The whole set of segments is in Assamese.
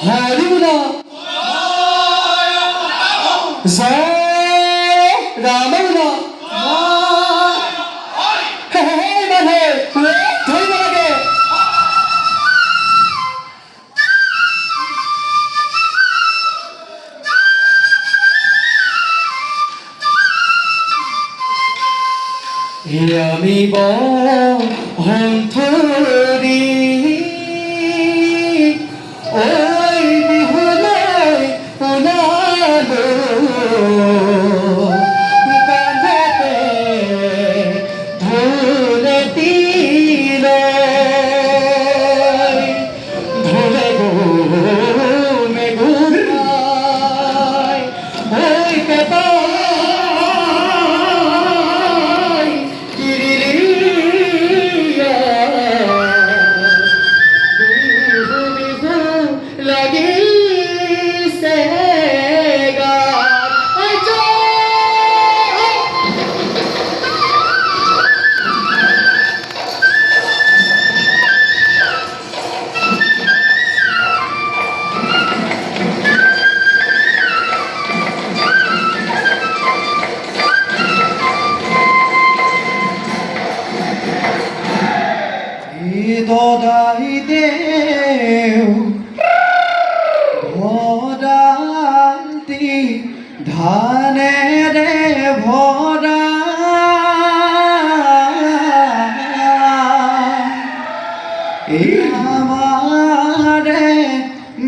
হৰি বোল জয় ৰাম বোল মানুহে ধৰিব লাগে আমি বন্ধুৰি ঐ বিহুলৈ ওলালো কান্ধতে ঢোলটি লৈ ঢোলে গুমে গুমাই ঐ পেপা দদাই দেও ভদান্তি ধানেৰে ভৰা এই আমাৰে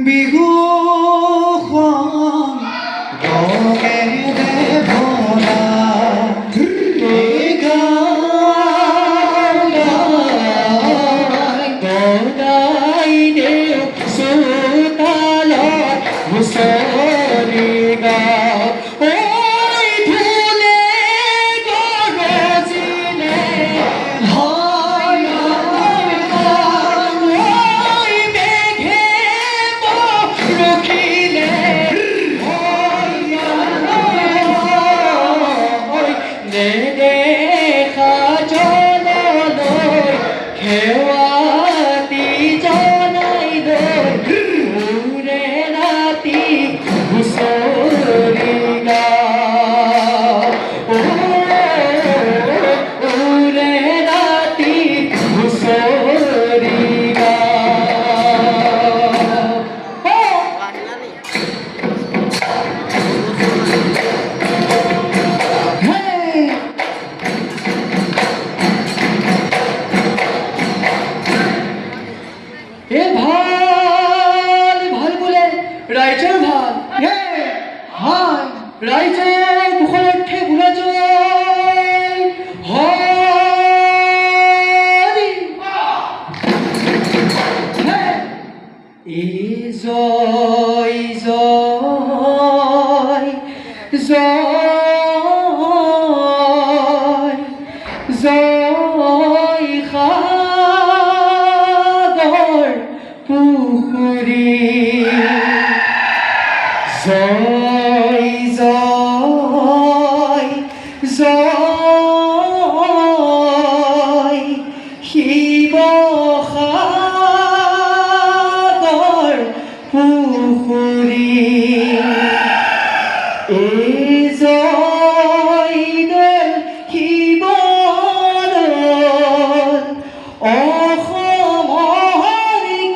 বিহুখন ৰঙেৰে ভৰা ৰাইজৰ ভাল ৰাইজে মুখলক্ষে গুণা জয় হৰি জয় জয় জয় জয় সাগৰ পুখুৰী জয় জয় জয় শিৱসাগৰ পুখুৰী এই জয়দৌল শিৱদৌল অসমৰ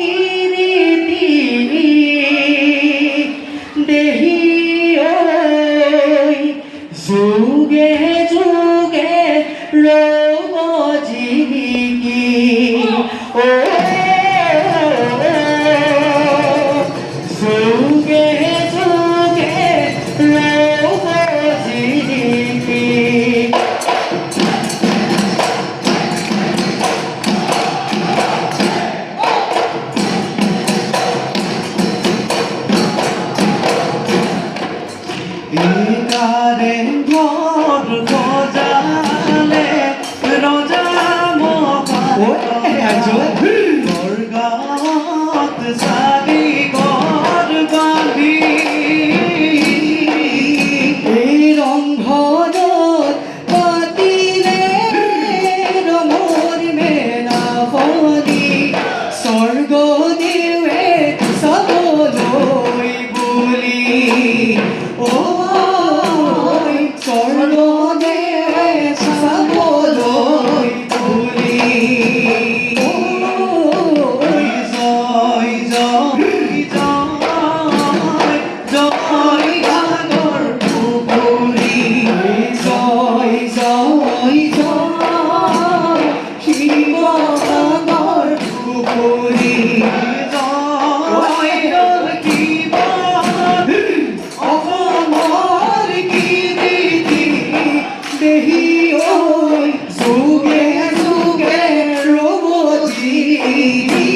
কীৰ্তি দেহি যুগে যুগে ৰব জিলিকি যুগে যুগে ৰব জিলিকি চাবলৈ বুলি ঐ স্বৰ্গদেশ চাবলৈ বুলি ঐ জয় জয় জয় জয় গানৰ পুখুৰী জয় জয় জয় শিৱসাগৰ পুখুৰী জয় কিমান অসমৰ কীৰ্তি দেহি ঐ যুগে যুগে ৰ'ব জিলিকি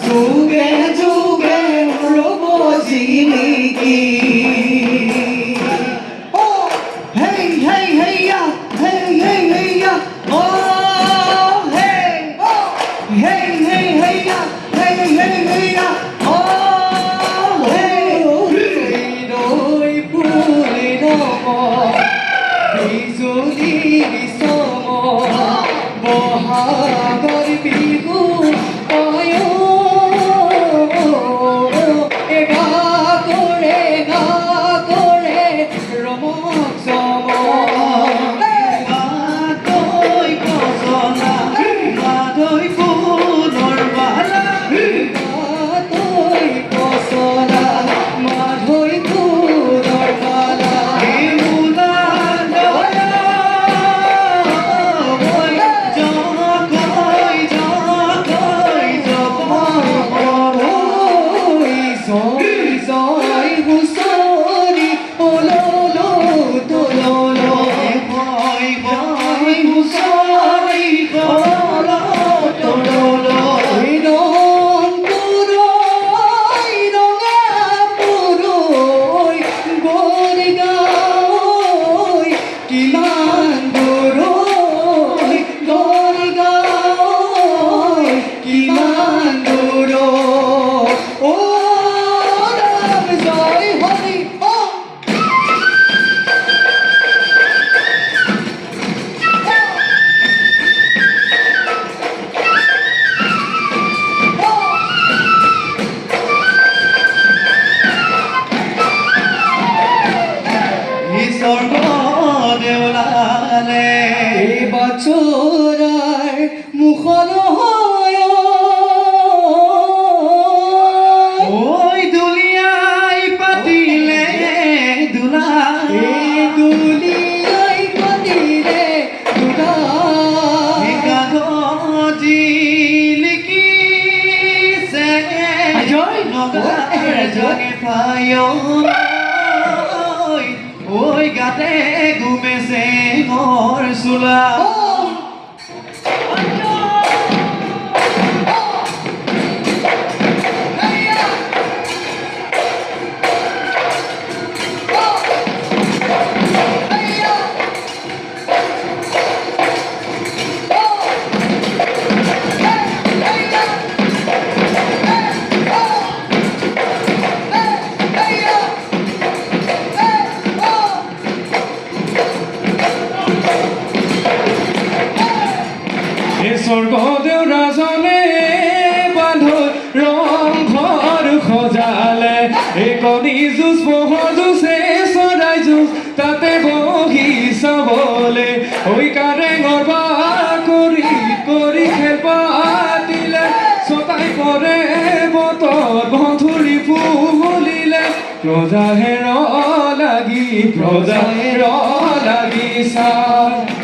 যুগে যুগে ৰ'ব জিলিকি Hey, hey, hey, yeah. Hey, hey, hey, yeah. Oh, hey. Oh, hey, hey, hey, yeah. Hey, hey, hey, yeah. Oh, hey. Doi puli nomo, bijuli bisomo, bohagor bihu ayo. Ega kore romok somo. বছৰৰ মুখন হয় ঐ দুলিয়াই পাতিলে দুলিয়াই পাতিলে কাগজি লিখিছে নগাৰে পায় ঐ গাতে ঘুমেছে মোৰ চোলা স্বৰ্গদেউ ৰাজনে বান্ধৰ ৰংঘৰ সজালে কণী যুঁজ পোহৰ যুঁজে চৰাই যুঁজ তাতে বহি চাবলে ঐ কাৰেঙৰ বাকৰি কৰি খেল পাতিলে ছটাই পৰে বতত বন্ধুৰি ফুলিলে প্ৰজাহে লাগি চাই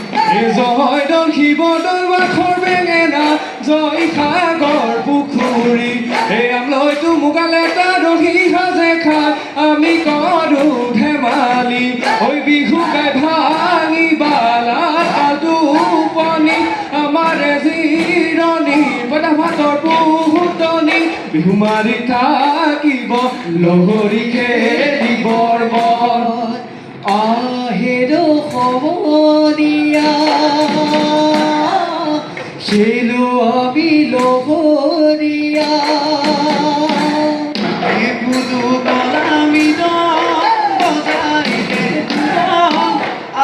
জয় দল শিৱদল বাখৰ বেঙেনা জয় সাগৰ পুখুৰী এই আমলৈতো মুগালে ৰহি সাজে খাই আমি কৰো ধেমালি ঐ বিহু গাই ভাঙি বালা টোপনি আমাৰে জিৰণি পদা ভাতৰ পুতনি বিহু মাৰি থাকিব লহৰি খেলিবৰ মন আহেৰো সমনীয়া শিলো আমি লগৰীয়া বুধু কলামি বজাইলে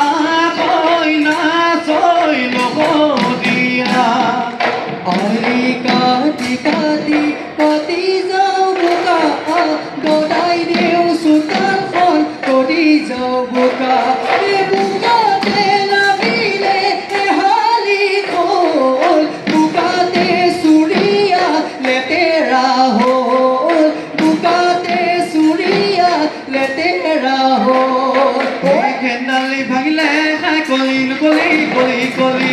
আকৈ নাচৈ লগৰীয়া আলি কাটি কাটি কাটি যাওঁ কেন্দালি ভাঙিলে খাই কলি কলি কলি কলি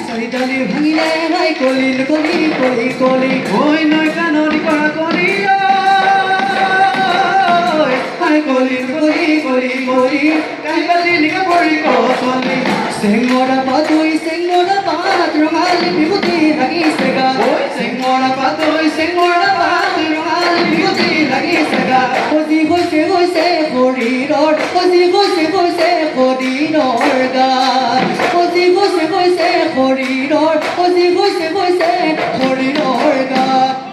চাৰিটালি ভাঙিলে নাই কলি কলি কলি কলি ঐ নৈকা নদী কৰা কলি খাই কলি কলি কলি কলি কাহিবালি নিকা পৰি কলি চেঙৰা পাত ৰঙালী বিভূতি লাগিছে গা ঐ চেঙৰা পাত ৰঙালী বিভূতি লাগিছে গা সজি গৈছে শৰীৰৰ সজি গৈছে শৰীৰৰ গান সজি গৈছে শৰীৰৰ সজি গৈছে শৰীৰৰ গান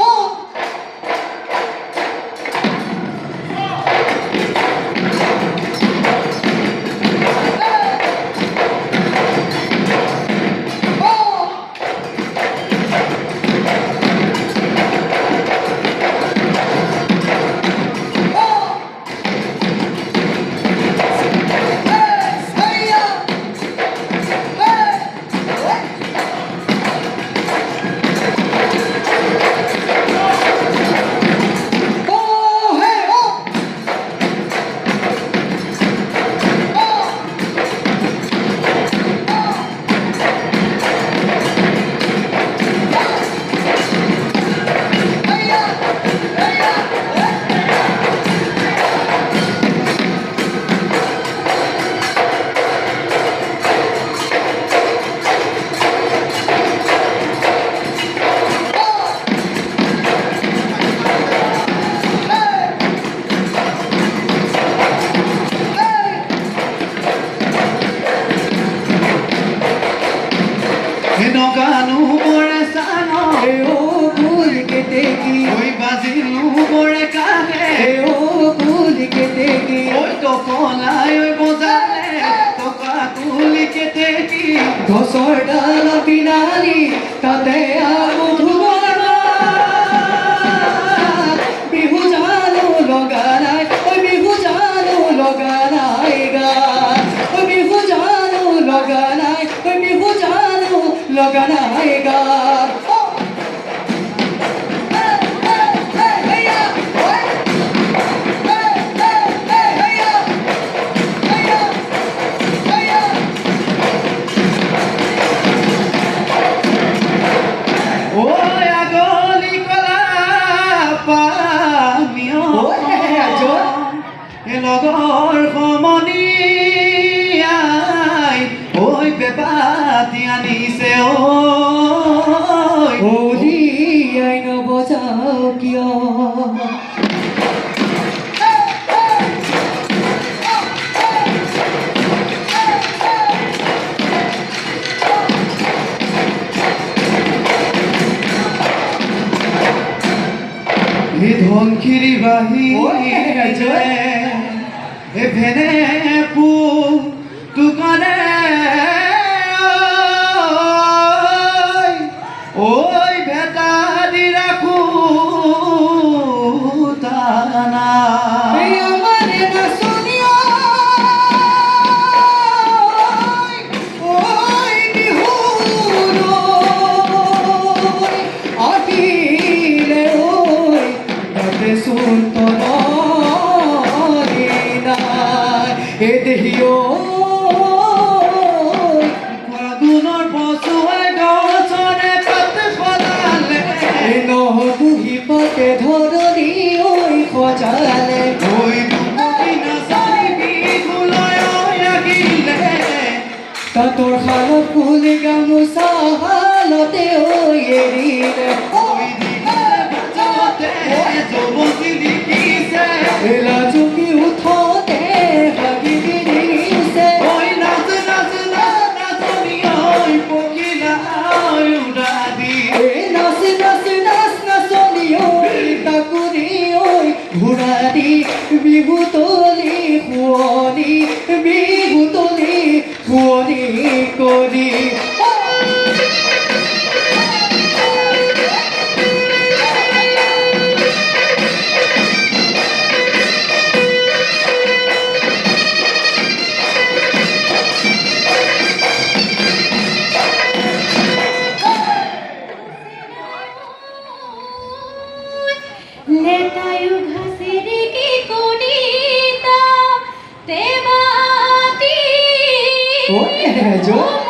নগানো মৰে চানো ফুল কেতেকী ঐ বাজিলো মৰে কানে ফুল কেতেকী ঐ টপলাই ঐ বজালে টকা তুলি কেতেকী গছৰ ডাল বিনালি তাতে ধুবৰ বিহু জানো লগা নাই বিহু জানো লগা নাই গান বিহু জানো লগা নাই বিহু জানো লগা নাই গান ঐ আগলি কলা পামিও লগৰ সমনী আই ঐ বেপাতি আনিছে উলিয়াই নবজাও কিয় ধনখিৰি বাহি ভেনে পু তুকানে ঐ ভেটা দি ৰাখো তানা আমাৰে না শুনিও ওই বিহুৰ আখিলে ওই গাতে সুন্তৰ এ দেহিও ফাগুনৰ পচুৱে গছৰে পাত সলালে নহবুহি পাতে ধৰণী ঐ সজালে ঐ দুমুঠি নাচাৰিবি ফুলয় আহিলে তাঁতৰ শালত ফুল গামোচা হালতে ঐ এৰিলে এলা চুকি উঠতে হাগি দিছে নাচ নাচনি ঐ তাকুনি ঐ ঘোঁৰা দি বিহু তলি শুৱনি কৰি लेतायु घासेरे की कोनीता ते হ্যাঁ জোৰ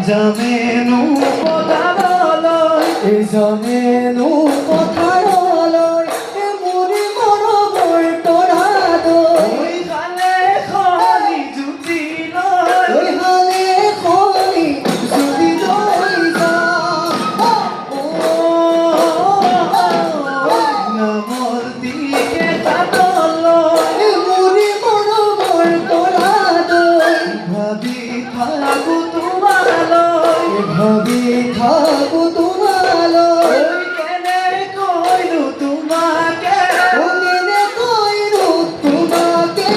জামেনো পথাৰলৈ জামেনো পথাৰলৈ মোৰ মৰমৰ তৰালৈ হালে খনি জুতি লৈ হালে খনি জুতি লৈ নামৰ দিকে তাতলৈ মোৰ মৰমৰ তৰালৈ ভাবি থাকো তোমালৈ ভাবি থাকো তোমালৈ কেনে কৈনো তোমাকে কেনে কৈনো তোমাকে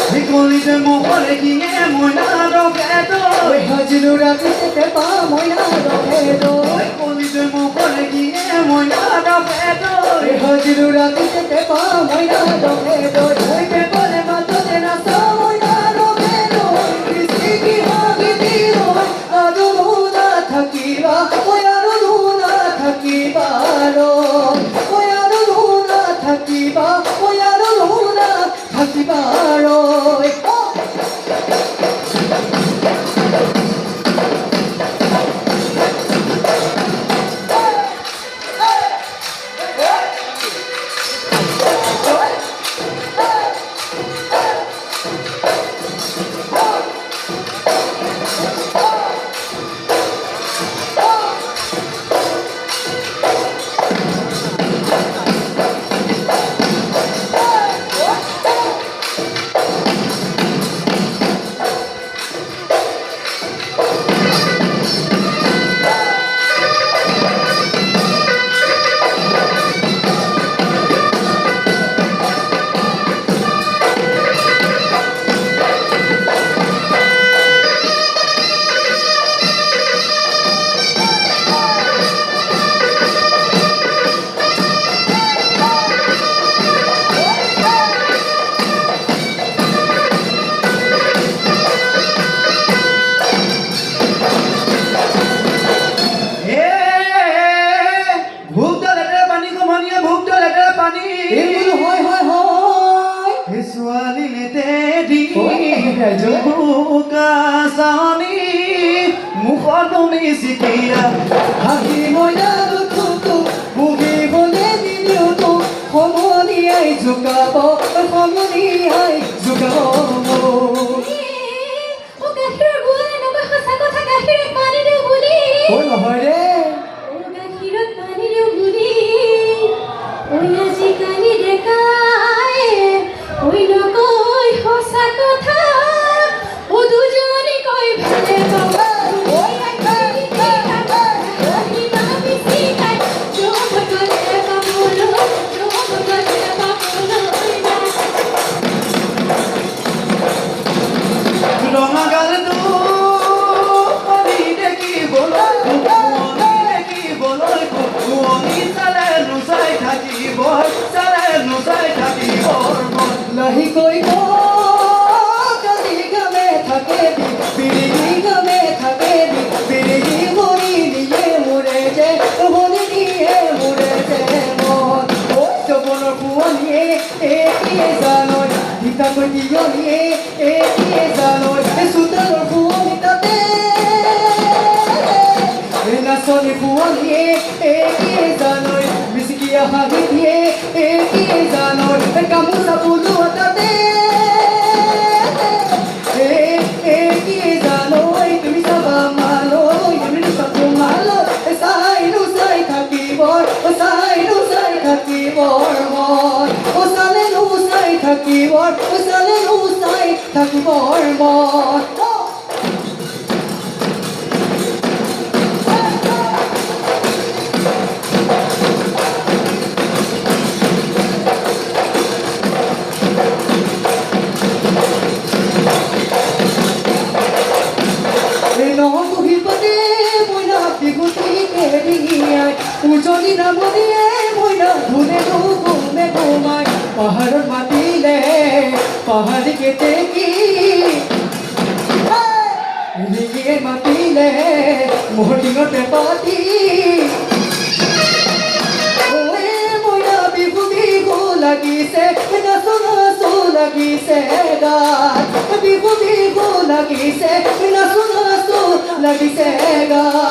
কলিতে মকলে কিনে মইনা ৰখেতো হাজিলো ৰাতিতে পা মইনা ৰখেতো কলিতে মকলে কিনে মইনা ৰখেতো হাজিলো ৰাতিতে পা মইনা ৰখেতো পেপলে মাততে নাচা মইনা ৰখেতো কি ভাবি দিলো আৰু নুনা থাকিবা মই আৰু নুনা থাকিবা মই আৰু নুনা থাকিবা মই আৰু নুনা থাকিবা হাঁহি মইনা দুখটো বুজিবলে নিদিওঁতো সমনীয়াই জোকাব সমনীয়াই জোকাব নহয় ৰে লাহিকৈ কালি গামে থাকে বিৰিগি গামে থাকে বিৰিগি মৰি নিয়ে মোৰে যে মনি নিয়ে মোৰে যে মন জবনৰ পুৱনিয়ে একে জানৈ ভিতাকৈ দিয়নিয়ে একে জানৈ চোতালৰ পুৱনি তাতে নাচনি পুৱনিয়ে একে জানৈ মিচিকিয়া হাঁহি দিয়ে একে জানৈ গামোচা ফুলোৱা তাতে একে জানৈ তুমি চাবা মালৈ আমি চাবো মালৈ চাইনো চাই থাকিবৰ চাইনো চাই থাকিবৰ মন চালেনো চাই থাকিবৰ চালেনো চাই থাকিবৰ মন উজনি নামনিয়ে মইনা ধুনে ঘুমে ঘুমাই পাহাৰত মাতিলে পাহাৰী কেতেকী ৰিঙিয়ে মাতিলে মোৰ ডিঙতে পাতি মইনা বিহু বিহু লাগিছে নাচো নাচো লাগিছে গাত বিহু বিহু লাগিছে নাচো নাচো লাগিছে গাত